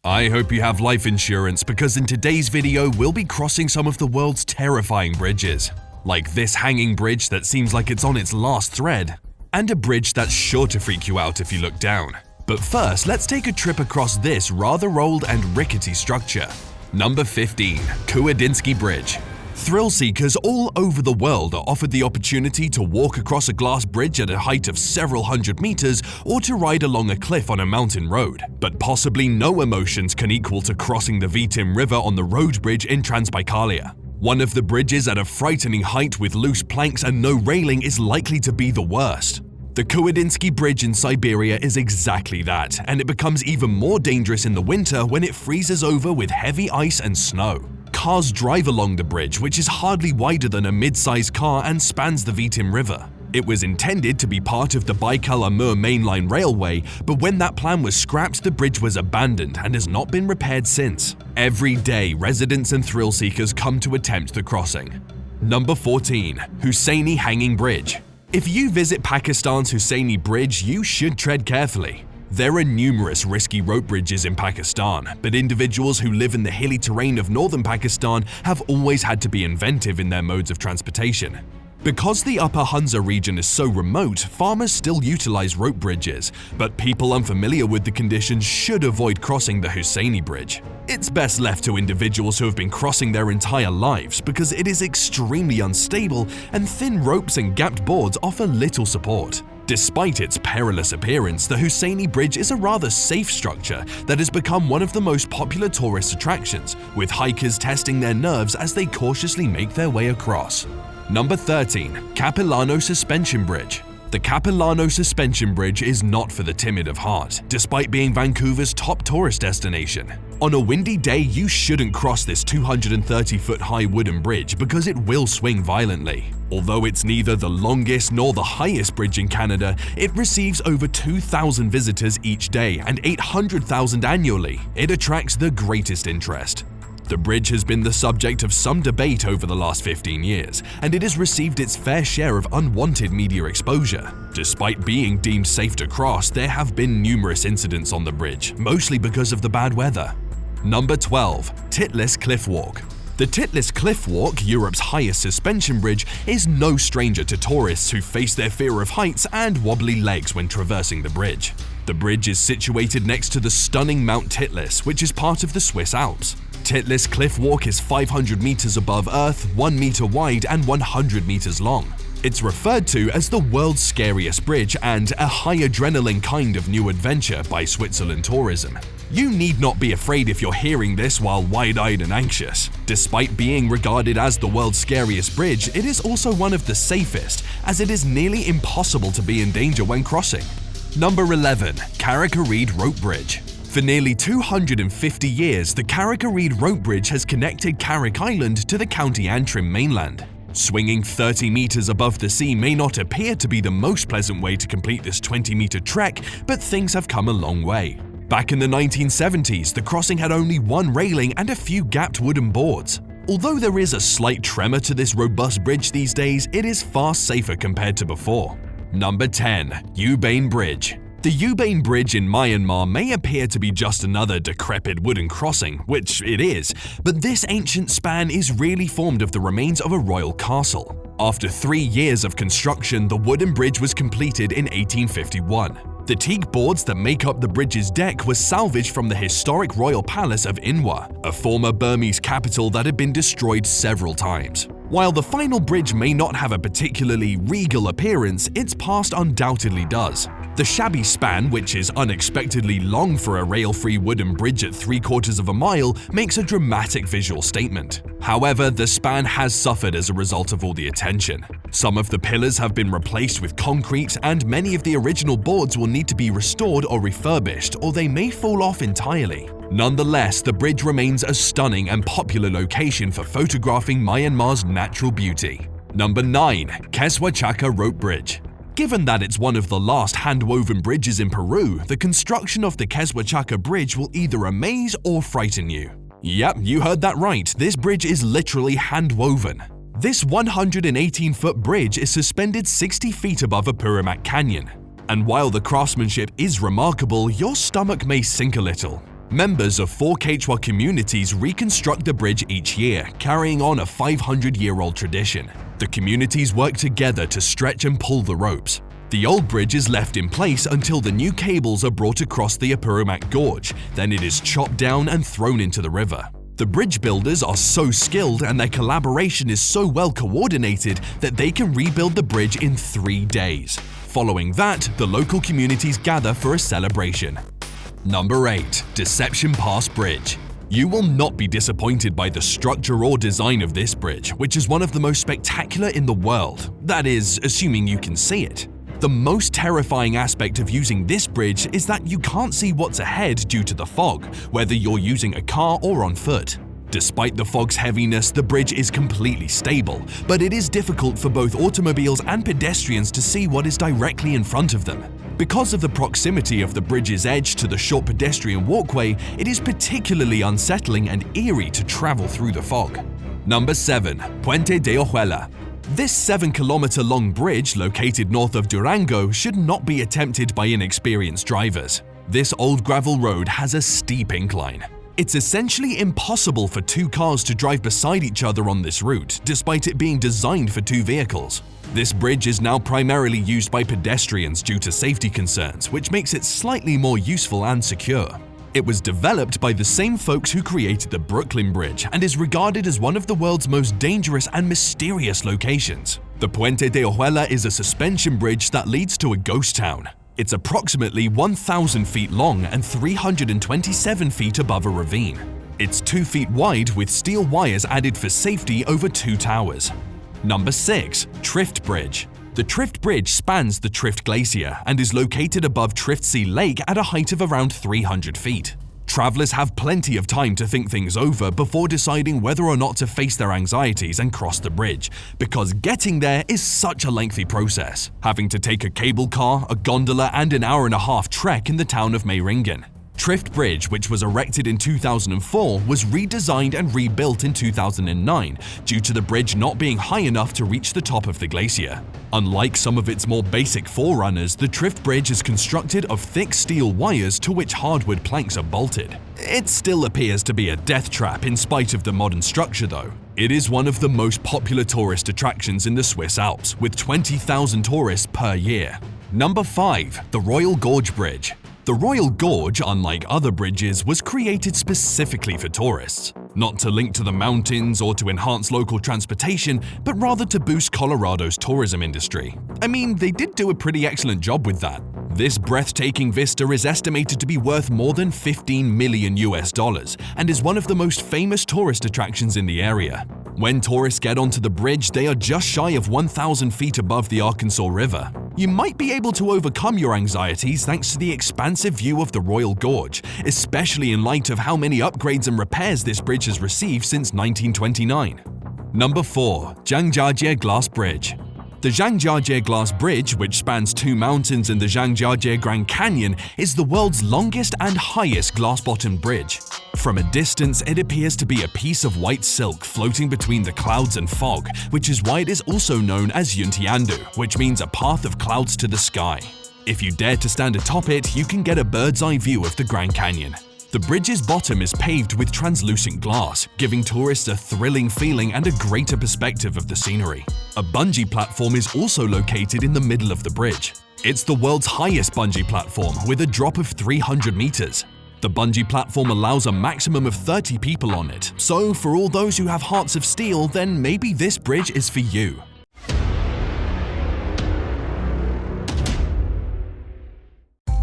I hope you have life insurance because in today's video we'll be crossing some of the world's terrifying bridges. Like this hanging bridge that seems like it's on its last thread, and a bridge that's sure to freak you out if you look down. But first, let's take a trip across this rather old and rickety structure. Number 15. Kewardynski Bridge. Thrill seekers all over the world are offered the opportunity to walk across a glass bridge at a height of several hundred meters or to ride along a cliff on a mountain road. But possibly no emotions can equal to crossing the Vitim River on the road bridge in Transbaikalia. One of the bridges at a frightening height with loose planks and no railing is likely to be the worst. The Kewardynski Bridge in Siberia is exactly that, and it becomes even more dangerous in the winter when it freezes over with heavy ice and snow. Cars drive along the bridge, which is hardly wider than a mid-sized car and spans the Vitim River. It was intended to be part of the Baikal-Amur mainline railway, but when that plan was scrapped, the bridge was abandoned and has not been repaired since. Every day, residents and thrill seekers come to attempt the crossing. Number 14. Husseini Hanging Bridge. If you visit Pakistan's Husseini Bridge, you should tread carefully. There are numerous risky rope bridges in Pakistan, but individuals who live in the hilly terrain of northern Pakistan have always had to be inventive in their modes of transportation. Because the Upper Hunza region is so remote, farmers still utilize rope bridges, but people unfamiliar with the conditions should avoid crossing the Husseini Bridge. It's best left to individuals who have been crossing their entire lives because it is extremely unstable and thin ropes and gapped boards offer little support. Despite its perilous appearance, the Husseini Bridge is a rather safe structure that has become one of the most popular tourist attractions, with hikers testing their nerves as they cautiously make their way across. Number 13. Capilano Suspension Bridge. The Capilano Suspension Bridge is not for the timid of heart, despite being Vancouver's top tourist destination. On a windy day, you shouldn't cross this 230-foot-high wooden bridge because it will swing violently. Although it's neither the longest nor the highest bridge in Canada, it receives over 2,000 visitors each day and 800,000 annually. It attracts the greatest interest. The bridge has been the subject of some debate over the last 15 years, and it has received its fair share of unwanted media exposure. Despite being deemed safe to cross, there have been numerous incidents on the bridge, mostly because of the bad weather. Number 12. Titlis Cliff Walk. The Titlis Cliff Walk, Europe's highest suspension bridge, is no stranger to tourists who face their fear of heights and wobbly legs when traversing the bridge. The bridge is situated next to the stunning Mount Titlis, which is part of the Swiss Alps. Titlis Cliff Walk is 500 meters above Earth, 1 meter wide and 100 meters long. It's referred to as the world's scariest bridge and a high adrenaline kind of new adventure by Switzerland Tourism. You need not be afraid if you're hearing this while wide-eyed and anxious. Despite being regarded as the world's scariest bridge, it is also one of the safest, as it is nearly impossible to be in danger when crossing. Number 11. Carrick-a-Reed Rope Bridge. For nearly 250 years, the Carrick-a-Reed Rope Bridge has connected Carrick Island to the County Antrim mainland. Swinging 30 meters above the sea may not appear to be the most pleasant way to complete this 20-meter trek, but things have come a long way. Back in the 1970s, the crossing had only one railing and a few gapped wooden boards. Although there is a slight tremor to this robust bridge these days, it is far safer compared to before. Number 10. Ubain Bridge. The Ubain Bridge in Myanmar may appear to be just another decrepit wooden crossing, which it is, but this ancient span is really formed of the remains of a royal castle. After 3 years of construction, the wooden bridge was completed in 1851. The teak boards that make up the bridge's deck were salvaged from the historic royal palace of Inwa, a former Burmese capital that had been destroyed several times. While the final bridge may not have a particularly regal appearance, its past undoubtedly does. The shabby span, which is unexpectedly long for a rail-free wooden bridge at 3/4 of a mile, makes a dramatic visual statement. However, the span has suffered as a result of all the attention. Some of the pillars have been replaced with concrete, and many of the original boards will need to be restored or refurbished, or they may fall off entirely. Nonetheless, the bridge remains a stunning and popular location for photographing Myanmar's natural beauty. Number 9. Keswachaka Rope Bridge. Given that it's one of the last hand-woven bridges in Peru, the construction of the Keswachaka Bridge will either amaze or frighten you. Yep, you heard that right, this bridge is literally hand-woven. This 118-foot bridge is suspended 60 feet above a Puramak canyon. And while the craftsmanship is remarkable, your stomach may sink a little. Members of 4 Quechua communities reconstruct the bridge each year, carrying on a 500-year-old tradition. The communities work together to stretch and pull the ropes. The old bridge is left in place until the new cables are brought across the Apurumac Gorge, then it is chopped down and thrown into the river. The bridge builders are so skilled and their collaboration is so well coordinated that they can rebuild the bridge in 3 days. Following that, the local communities gather for a celebration. Number 8. Deception Pass Bridge. You will not be disappointed by the structure or design of this bridge, which is one of the most spectacular in the world. That is, assuming you can see it. The most terrifying aspect of using this bridge is that you can't see what's ahead due to the fog, whether you're using a car or on foot. Despite the fog's heaviness, the bridge is completely stable, but it is difficult for both automobiles and pedestrians to see what is directly in front of them. Because of the proximity of the bridge's edge to the short pedestrian walkway, it is particularly unsettling and eerie to travel through the fog. Number 7. Puente de Ojuela. This 7-kilometer-long bridge located north of Durango should not be attempted by inexperienced drivers. This old gravel road has a steep incline. It's essentially impossible for 2 cars to drive beside each other on this route, despite it being designed for 2 vehicles. This bridge is now primarily used by pedestrians due to safety concerns, which makes it slightly more useful and secure. It was developed by the same folks who created the Brooklyn Bridge and is regarded as one of the world's most dangerous and mysterious locations. The Puente de Ojuela is a suspension bridge that leads to a ghost town. It's approximately 1,000 feet long and 327 feet above a ravine. It's 2 feet wide with steel wires added for safety over 2 towers. Number 6. Trift Bridge. The Trift Bridge spans the Trift Glacier and is located above Triftsea Lake at a height of around 300 feet. Travelers have plenty of time to think things over before deciding whether or not to face their anxieties and cross the bridge, because getting there is such a lengthy process, having to take a cable car, a gondola, and an hour-and-a-half trek in the town of Meiringen. Trift Bridge, which was erected in 2004, was redesigned and rebuilt in 2009 due to the bridge not being high enough to reach the top of the glacier. Unlike some of its more basic forerunners, the Trift Bridge is constructed of thick steel wires to which hardwood planks are bolted. It still appears to be a death trap in spite of the modern structure though. It is one of the most popular tourist attractions in the Swiss Alps, with 20,000 tourists per year. Number 5. The Royal Gorge Bridge. The Royal Gorge, unlike other bridges, was created specifically for tourists. Not to link to the mountains or to enhance local transportation, but rather to boost Colorado's tourism industry. I mean, they did do a pretty excellent job with that. This breathtaking vista is estimated to be worth more than $15 million and is one of the most famous tourist attractions in the area. When tourists get onto the bridge, they are just shy of 1,000 feet above the Arkansas River. You might be able to overcome your anxieties thanks to the expansive view of the Royal Gorge, especially in light of how many upgrades and repairs this bridge has received since 1929. Number 4. Zhangjiajie Glass Bridge. The Zhangjiajie Glass Bridge, which spans 2 mountains in the Zhangjiajie Grand Canyon, is the world's longest and highest glass-bottomed bridge. From a distance, it appears to be a piece of white silk floating between the clouds and fog, which is why it is also known as Yuntiandu, which means a path of clouds to the sky. If you dare to stand atop it, you can get a bird's-eye view of the Grand Canyon. The bridge's bottom is paved with translucent glass, giving tourists a thrilling feeling and a greater perspective of the scenery. A bungee platform is also located in the middle of the bridge. It's the world's highest bungee platform with a drop of 300 meters. The bungee platform allows a maximum of 30 people on it, so for all those who have hearts of steel, then maybe this bridge is for you.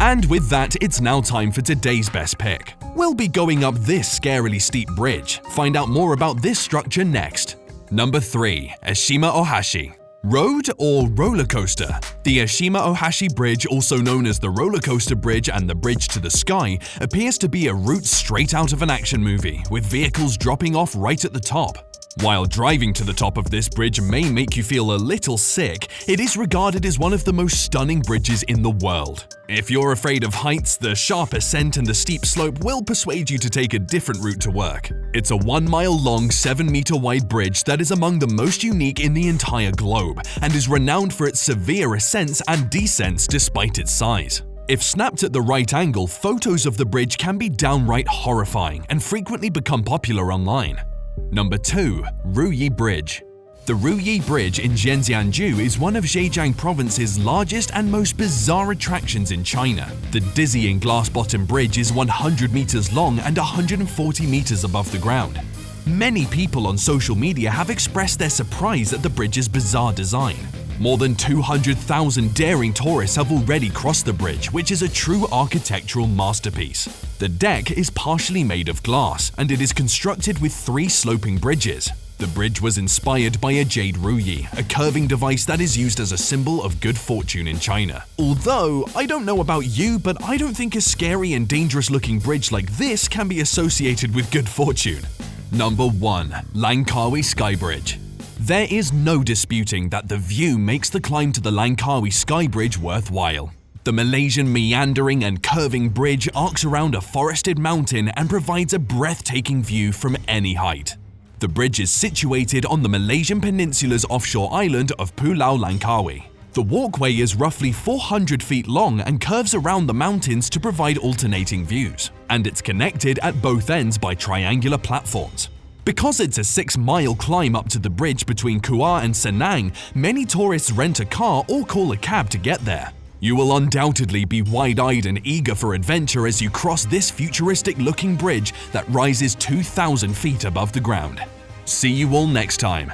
And with that, it's now time for today's best pick. We'll be going up this scarily steep bridge. Find out more about this structure next. Number 3. Eshima Ohashi. Road or roller coaster? The Eshima Ohashi Bridge, also known as the roller coaster bridge and the bridge to the sky, appears to be a route straight out of an action movie, with vehicles dropping off right at the top. While driving to the top of this bridge may make you feel a little sick, it is regarded as one of the most stunning bridges in the world. If you're afraid of heights, the sharp ascent and the steep slope will persuade you to take a different route to work. It's a 1-mile-long, 7-meter-wide bridge that is among the most unique in the entire globe and is renowned for its severe ascents and descents despite its size. If snapped at the right angle, photos of the bridge can be downright horrifying and frequently become popular online. Number 2. Ruyi Bridge. The Ruyi Bridge in Zhenjiang is one of Zhejiang Province's largest and most bizarre attractions in China. The dizzying glass-bottom bridge is 100 meters long and 140 meters above the ground. Many people on social media have expressed their surprise at the bridge's bizarre design. More than 200,000 daring tourists have already crossed the bridge, which is a true architectural masterpiece. The deck is partially made of glass, and it is constructed with 3 sloping bridges. The bridge was inspired by a jade ruyi, a curving device that is used as a symbol of good fortune in China. Although, I don't know about you, but I don't think a scary and dangerous-looking bridge like this can be associated with good fortune. Number 1. Langkawi Sky Bridge. There is no disputing that the view makes the climb to the Langkawi Sky Bridge worthwhile. The Malaysian meandering and curving bridge arcs around a forested mountain and provides a breathtaking view from any height. The bridge is situated on the Malaysian peninsula's offshore island of Pulau Langkawi. The walkway is roughly 400 feet long and curves around the mountains to provide alternating views, and it's connected at both ends by triangular platforms. Because it's a 6-mile climb up to the bridge between Kuar and Senang, many tourists rent a car or call a cab to get there. You will undoubtedly be wide-eyed and eager for adventure as you cross this futuristic-looking bridge that rises 2,000 feet above the ground. See you all next time.